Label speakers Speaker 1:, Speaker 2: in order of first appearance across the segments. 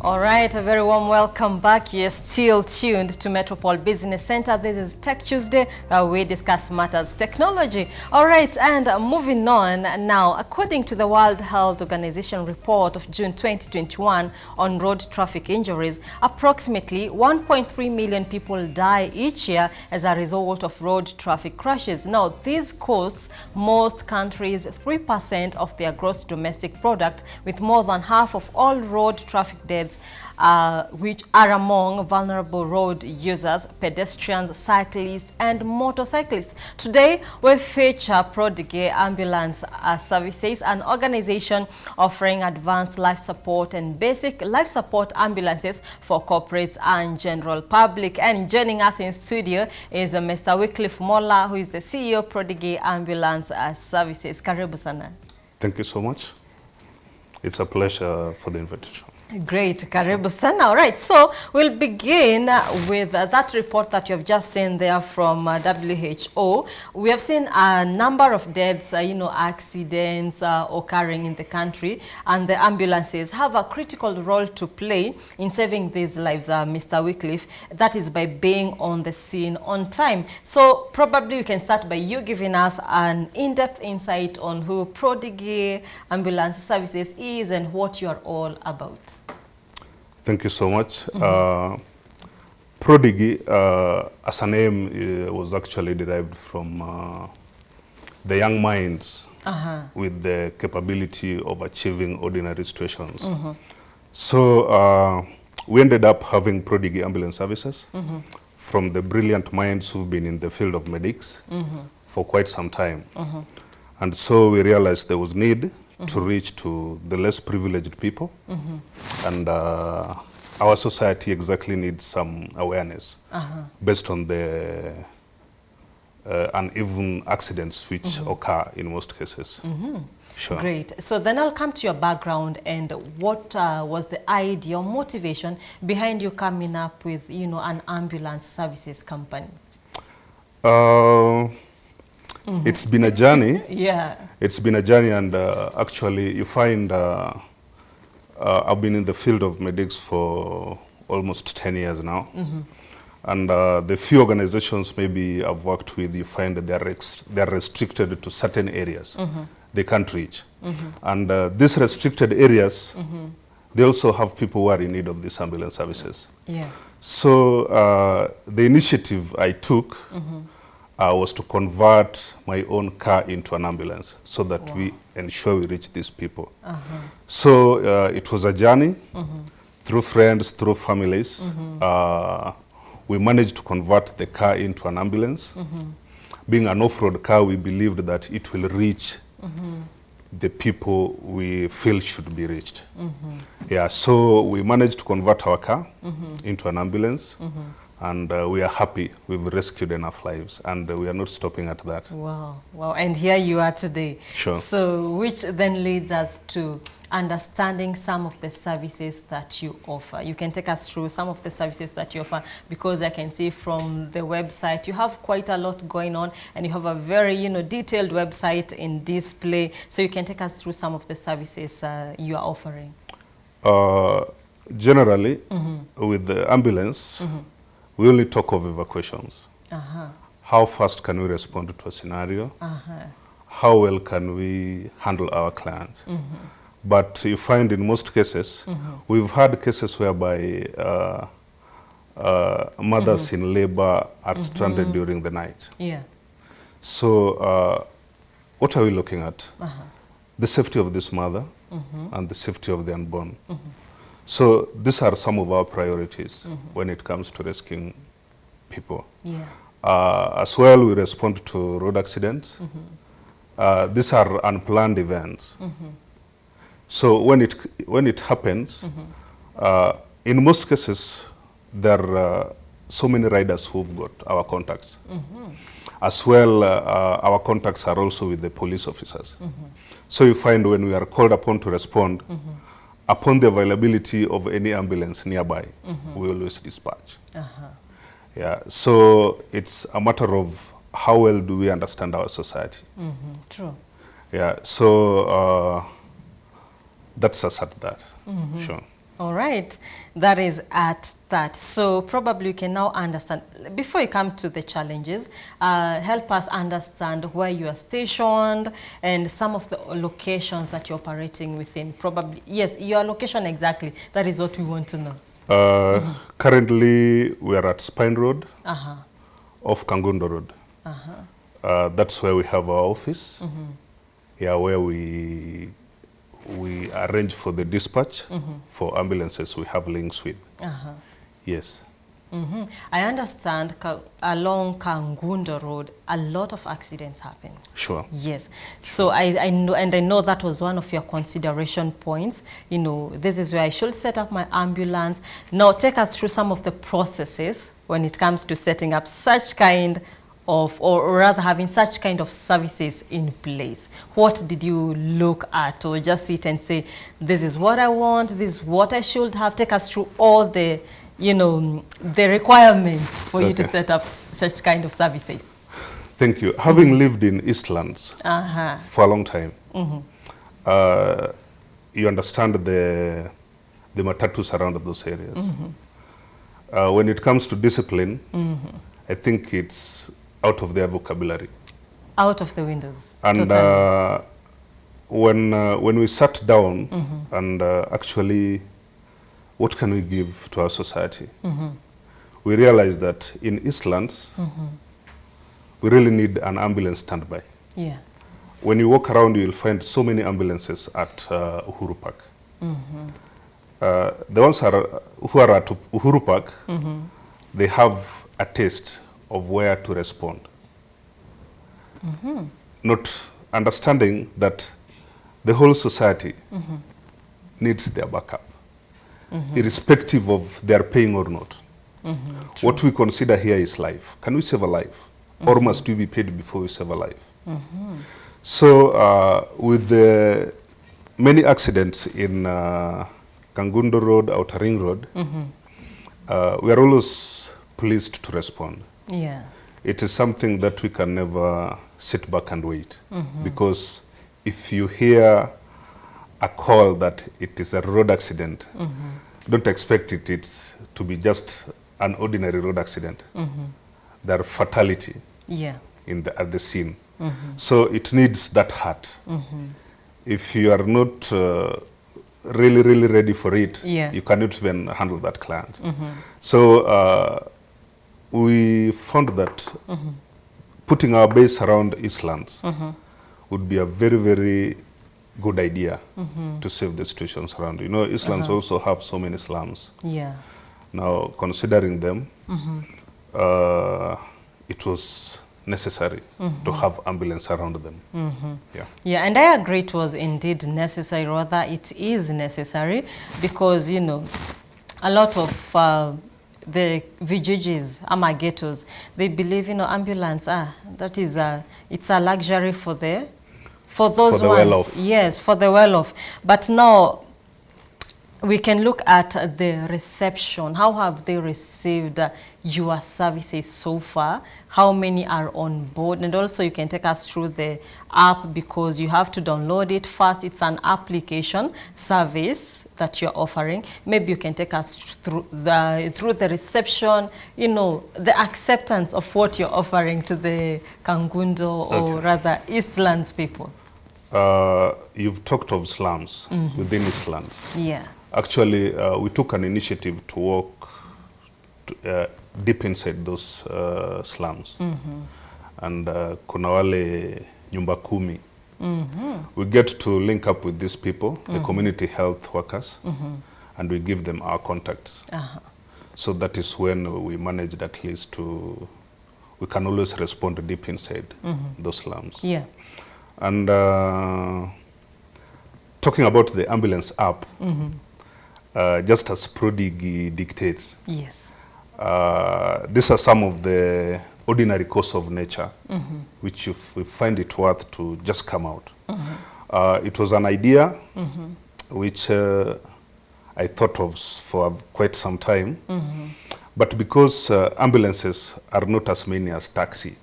Speaker 1: All right, a very warm welcome back. You're still tuned to Metropole Business Center. This is Tech Tuesday, where we discuss matters technology. All right, and moving on now, according to the World Health Organization report of June 2021 on road traffic injuries, approximately 1.3 million people die each year as a result of road traffic crashes. Now, this costs most countries 3% of their gross domestic product, with more than half of all road traffic deaths which are among vulnerable road users, pedestrians, cyclists, and motorcyclists. Today, we feature Prodigy Ambulance Services, an organization offering advanced life support and basic life support ambulances for corporates and general public. And joining us in studio is Mr. Wycliffe Mola, who is the CEO of Prodigy Ambulance Services. Karibu sana.
Speaker 2: Thank you so much. It's a pleasure for the invitation.
Speaker 1: Great, karibu sana. All right, so we'll begin with that report that you have just seen there from WHO. We have seen a number of deaths, accidents occurring in the country, and the ambulances have a critical role to play in saving these lives, Mr. Wycliffe. That is by being on the scene on time. So probably we can start by you giving us an in-depth insight on who Prodigy Ambulance Services is and what you are all about.
Speaker 2: Thank you so much. Prodigy, as a name, was actually derived from the young minds with the capability of achieving ordinary situations. So we ended up having Prodigy Ambulance Services from the brilliant minds who've been in the field of medics for quite some time. And so we realized there was need to reach to the less privileged people, and our society exactly needs some awareness based on the uneven accidents which occur in most cases. Sure.
Speaker 1: Great. So then I'll come to your background and what was the idea or motivation behind you coming up with, an ambulance services company?
Speaker 2: It's been a journey.
Speaker 1: Yeah.
Speaker 2: It's been a journey, and actually you find I've been in the field of medics for almost 10 years now. And the few organizations maybe I've worked with, you find that they're restricted to certain areas they can't reach. And these restricted areas, they also have people who are in need of these ambulance services.
Speaker 1: Yeah.
Speaker 2: So the initiative I took was to convert my own car into an ambulance so that we ensure we reach these people. So it was a journey through friends, through families. We managed to convert the car into an ambulance. Being an off-road car, we believed that it will reach the people we feel should be reached. Yeah, so we managed to convert our car into an ambulance. And we are happy we've rescued enough lives, and we are not stopping at that.
Speaker 1: Wow, wow, and here you are today.
Speaker 2: Sure.
Speaker 1: So which then leads us to understanding some of the services that you offer. You can take us through some of the services that you offer, because I can see from the website you have quite a lot going on, and you have a very detailed website in display. So you can take us through some of the services you are offering.
Speaker 2: Generally, with the ambulance, we only talk of evacuations. How fast can we respond to a scenario? How well can we handle our clients? But you find in most cases, we've had cases whereby mothers in labor are stranded during the night.
Speaker 1: Yeah.
Speaker 2: So what are we looking at? The safety of this mother and the safety of the unborn. So these are some of our priorities when it comes to rescuing people.
Speaker 1: Yeah.
Speaker 2: As well, we respond to road accidents. These are unplanned events. So when it happens, in most cases, there are so many riders who've got our contacts. As well, our contacts are also with the police officers. So you find when we are called upon to respond, upon the availability of any ambulance nearby, we always dispatch. Yeah, so it's a matter of how well do we understand our society.
Speaker 1: True.
Speaker 2: Yeah, so that's us at that. Sure.
Speaker 1: All right, that is at that. So probably you can now understand, before you come to the challenges, help us understand where you are stationed and some of the locations that you're operating within. Probably, yes, your location exactly. That is what we want to know.
Speaker 2: Currently, we are at Spine Road, off Kangundo Road. That's where we have our office. Yeah, where we arrange for the dispatch for ambulances we have links with. Yes.
Speaker 1: I understand along Kangundo Road, a lot of accidents happen.
Speaker 2: Sure.
Speaker 1: Yes. So I know, and I know that was one of your consideration points. You know, this is where I should set up my ambulance. Now, take us through some of the processes when it comes to setting up such kind of, or rather having such kind of services in place. What did you look at, or just sit and say, this is what I want, this is what I should have? Take us through all the, you know, the requirements for you to set up such kind of services.
Speaker 2: Thank you. Having lived in Eastlands for a long time, you understand the matatus around those areas. When it comes to discipline, I think it's out of their vocabulary.
Speaker 1: Out of the windows.
Speaker 2: And when we sat down and actually, what can we give to our society? We realized that in Eastlands, we really need an ambulance standby.
Speaker 1: Yeah.
Speaker 2: When you walk around, you'll find so many ambulances at Uhuru Park. The ones who are at Uhuru Park, they have a taste of where to respond. Not understanding that the whole society needs their backup, irrespective of their paying or not. What we consider here is life. Can we save a life? Or must we be paid before we save a life? So with the many accidents in Kangundo Road, Outer Ring Road, we are always pleased to respond.
Speaker 1: Yeah.
Speaker 2: It is something that we can never sit back and wait, because if you hear a call that it is a road accident, don't expect it to be just an ordinary road accident. There are fatality at the scene. So it needs that heart. If you are not really ready for it, you cannot even handle that client. So we found that putting our base around Eastlands would be a very good idea to save the situations around. You know, Eastlands also have so many slums.
Speaker 1: Yeah.
Speaker 2: Now, considering them, it was necessary to have ambulance around them. Yeah, and
Speaker 1: I agree it was indeed necessary, rather it is necessary, because, you know, a lot of the vijijis, ghettos, they believe, you know, ambulance, that is it's a luxury for those ones.
Speaker 2: Well-off.
Speaker 1: Yes, for the well-off. But now we can look at the reception. How have they received your services so far? How many are on board? And also you can take us through the app, because you have to download it first. It's an application service that you're offering. Maybe you can take us through the reception, you know, the acceptance of what you're offering to the Kangundo, or rather Eastlands people.
Speaker 2: You've talked of slums within Eastlands.
Speaker 1: Yeah.
Speaker 2: Actually, we took an initiative to walk deep inside those slums. And kuna wale nyumba kumi. We get to link up with these people, the community health workers, and we give them our contacts. So that is when we managed at least we can always respond deep inside those slums.
Speaker 1: Yeah.
Speaker 2: And talking about the ambulance app, just as Prodigy dictates,
Speaker 1: yes,
Speaker 2: these are some of the ordinary course of nature, which if we find it worth to just come out. It was an idea which I thought of for quite some time, but because ambulances are not as many as taxi,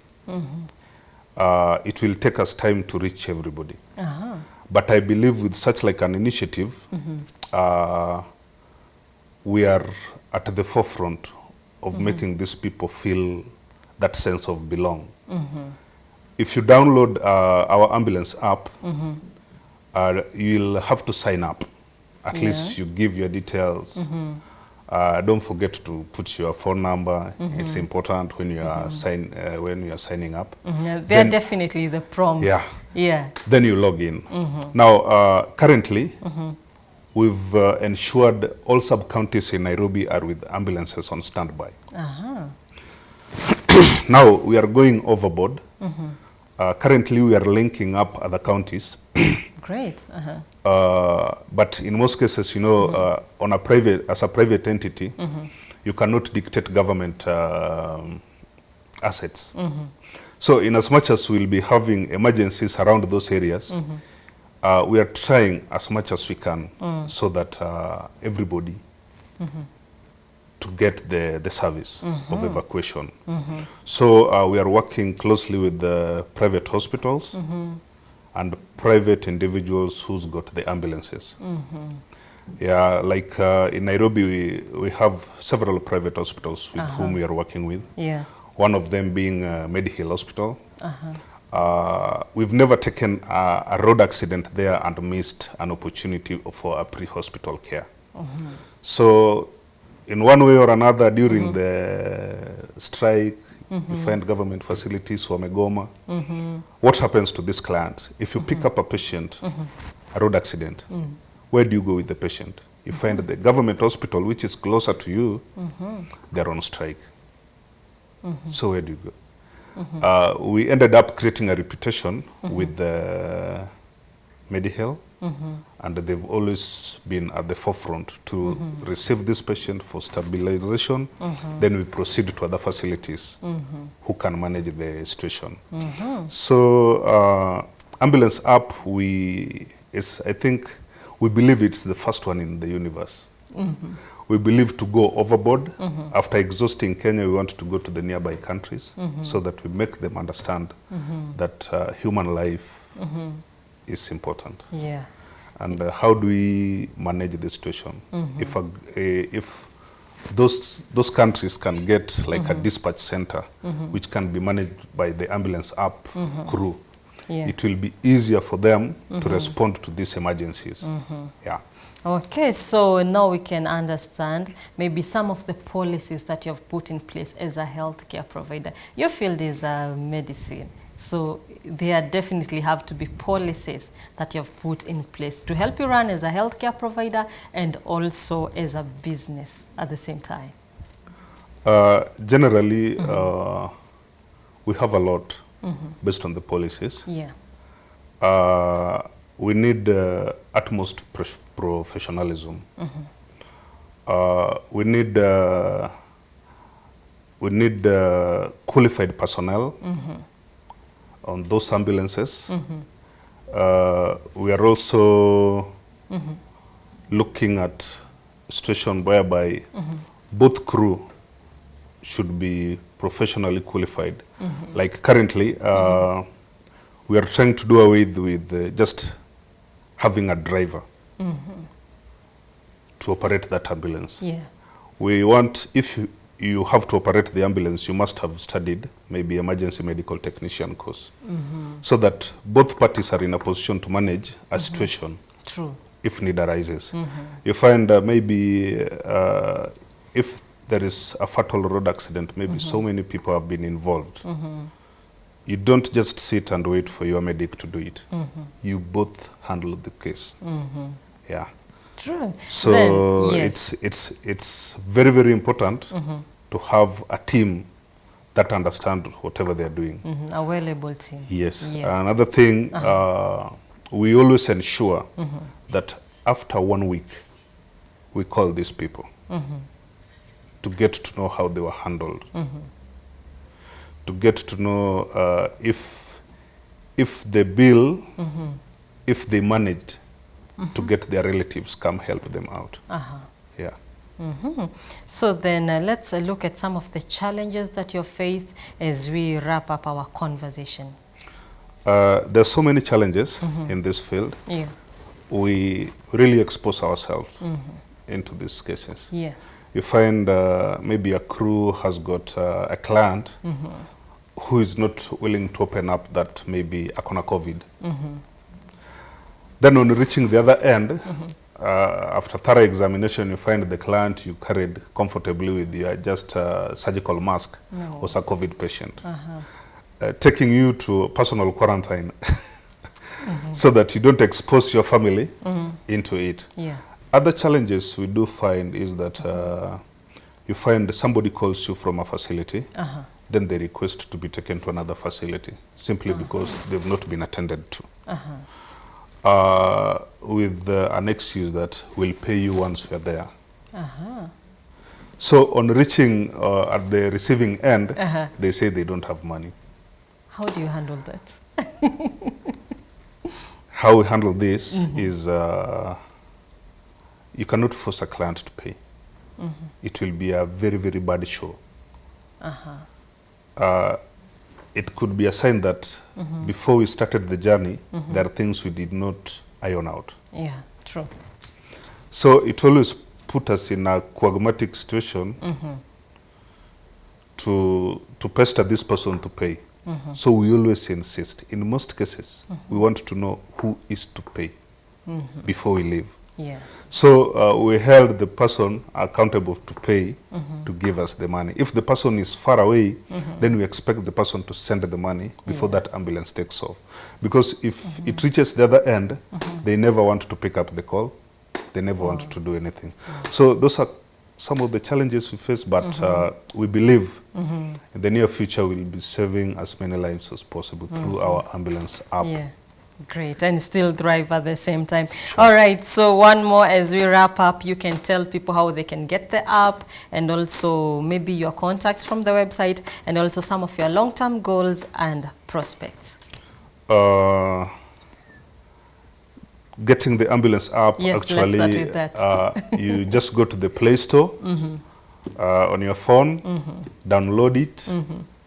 Speaker 2: it will take us time to reach everybody. But I believe with such like an initiative, we are at the forefront of making these people feel that sense of belong. If you download our ambulance app, you'll have to sign up. At least you give your details. Don't forget to put your phone number. It's important when you are signing up.
Speaker 1: They're definitely the prompts.
Speaker 2: Yeah. Then you log in. Now, currently, we've ensured all sub-counties in Nairobi are with ambulances on standby. Now, we are going overboard. Currently, we are linking up other counties.
Speaker 1: Great.
Speaker 2: But in most cases, you know, on a as a private entity, you cannot dictate government assets. So in as much as we'll be having emergencies around those areas, we are trying as much as we can so that everybody to get the service of evacuation. So we are working closely with the private hospitals and private individuals who's got the ambulances. Yeah, like in Nairobi, we have several private hospitals with whom we are working with. One of them being Medihill Hospital. We've never taken a road accident there and missed an opportunity for a pre-hospital care. So in one way or another, during the strike, you find government facilities, Wamegoma. What happens to this client? If you pick up a patient, a road accident, where do you go with the patient? You find the government hospital, which is closer to you, they're on strike. So where do you go? We ended up creating a reputation with Medihill, and they've always been at the forefront to receive this patient for stabilization. Then we proceed to other facilities who can manage the situation. So ambulance app, I think we believe it's the first one in the universe. We believe to go overboard. After exhausting Kenya, we want to go to the nearby countries so that we make them understand that human life is important. And how do we manage the situation? If those countries can get like a dispatch center, which can be managed by the ambulance app crew, it will be easier for them to respond to these emergencies.
Speaker 1: Okay, so now we can understand maybe some of the policies that you have put in place as a healthcare provider. Your field is medicine, so there definitely have to be policies that you have put in place to help you run as a healthcare provider and also as a business at the same time.
Speaker 2: Generally, we have a lot based on the policies. We need utmost professionalism. We need qualified personnel on those ambulances. We are also looking at a situation whereby both crew should be professionally qualified. Like currently, we are trying to do away with just having a driver to operate that ambulance. We want, if you have to operate the ambulance, you must have studied maybe emergency medical technician course, so that both parties are in a position to manage a situation if need arises. You find maybe if there is a fatal road accident, maybe so many people have been involved. You don't just sit and wait for your medic to do it. You both handle the case. So then, it's very, very important to have a team that understands whatever they're doing.
Speaker 1: A well-able team.
Speaker 2: Another thing, we always ensure that after 1 week, we call these people to get to know how they were handled. To get to know if the bill, if they managed to get their relatives come help them out.
Speaker 1: So then let's look at some of the challenges that you faced as we wrap up our conversation.
Speaker 2: There's so many challenges in this field. We really expose ourselves into these cases.
Speaker 1: Yeah.
Speaker 2: You find maybe a crew has got a client who is not willing to open up that maybe akona COVID. Then on reaching the other end, after thorough examination, you find the client you carried comfortably with you just a surgical mask was a COVID patient. Taking you to personal quarantine so that you don't expose your family into it.
Speaker 1: Yeah.
Speaker 2: Other challenges we do find is that you find somebody calls you from a facility, then they request to be taken to another facility simply because they've not been attended to. With an excuse that we'll pay you once we're there. So on reaching at the receiving end, they say they don't have money.
Speaker 1: How do you handle that?
Speaker 2: How we handle this is you cannot force a client to pay. It will be a very, very bad show. It could be a sign that before we started the journey, there are things we did not iron out.
Speaker 1: Yeah, true.
Speaker 2: So it always put us in a quagmatic situation to pester this person to pay. So we always insist. In most cases, we want to know who is to pay before we leave.
Speaker 1: Yeah.
Speaker 2: So we held the person accountable to pay to give us the money. If the person is far away, then we expect the person to send the money before that ambulance takes off. Because if it reaches the other end, they never want to pick up the call. They never want to do anything. So those are some of the challenges we face, but we believe in the near future we'll be saving as many lives as possible through our ambulance app.
Speaker 1: Yeah. Great, and still thrive at the same time. Sure. All right, so one more as we wrap up, you can tell people how they can get the app and also maybe your contacts from the website and also some of your long-term goals and prospects.
Speaker 2: Getting the ambulance app,
Speaker 1: yes,
Speaker 2: actually,
Speaker 1: let's start with that.
Speaker 2: You just go to the Play Store on your phone, download it,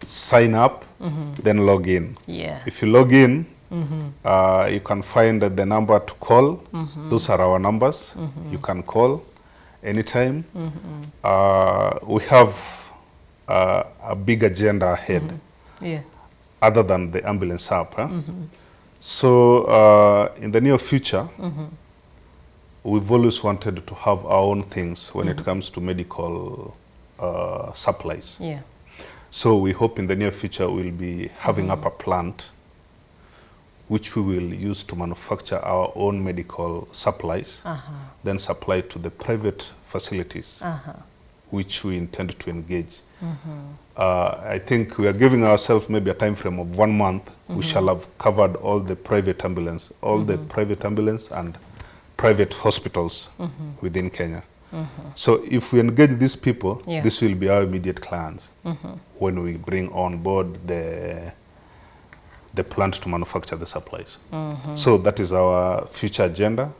Speaker 2: sign up, then log in.
Speaker 1: Yeah.
Speaker 2: If you log in, you can find the number to call. Those are our numbers. You can call anytime. We have a big agenda ahead other than the ambulance app. So in the near future, we've always wanted to have our own things when it comes to medical supplies.
Speaker 1: Yeah.
Speaker 2: So we hope in the near future we'll be having up a plant which we will use to manufacture our own medical supplies, then supply to the private facilities, which we intend to engage. I think we are giving ourselves maybe a time frame of 1 month. We shall have covered all the private ambulance, and private hospitals within Kenya. So if we engage these people, this will be our immediate clients when we bring on board the plant to manufacture the supplies. So that is our future agenda,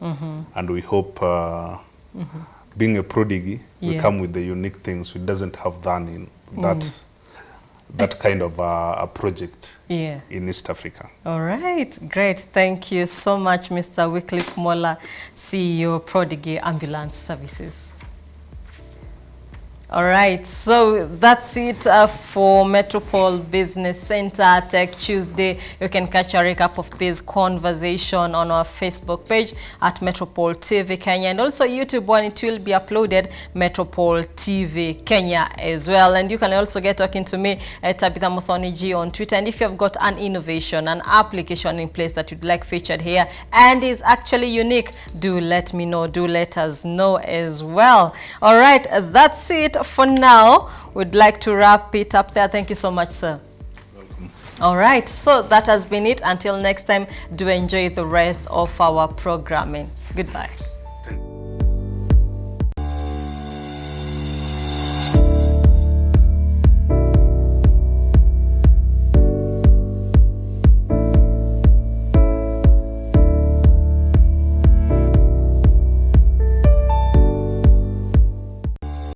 Speaker 2: and we hope, being a Prodigy, we come with the unique things we doesn't have done in that kind of a project in East Africa. All
Speaker 1: right, great. Thank you so much, Mr. Wycliffe Mola, CEO, Prodigy Ambulance Services. All right, so that's it for Metropole Business Center Tech Tuesday. You can catch a recap of this conversation on our Facebook page at Metropole TV Kenya, and also YouTube when it will be uploaded, Metropole TV Kenya as well. And you can also get talking to me at Tabitha Muthoniji on Twitter. And if you've got an innovation, an application in place that you'd like featured here and is actually unique, do let me know, do let us know as well. All right, that's it for now. We'd like to wrap it up there. Thank you so much, sir.
Speaker 2: Welcome.
Speaker 1: All right, so that has been it. Until next time, do enjoy the rest of our programming. Goodbye.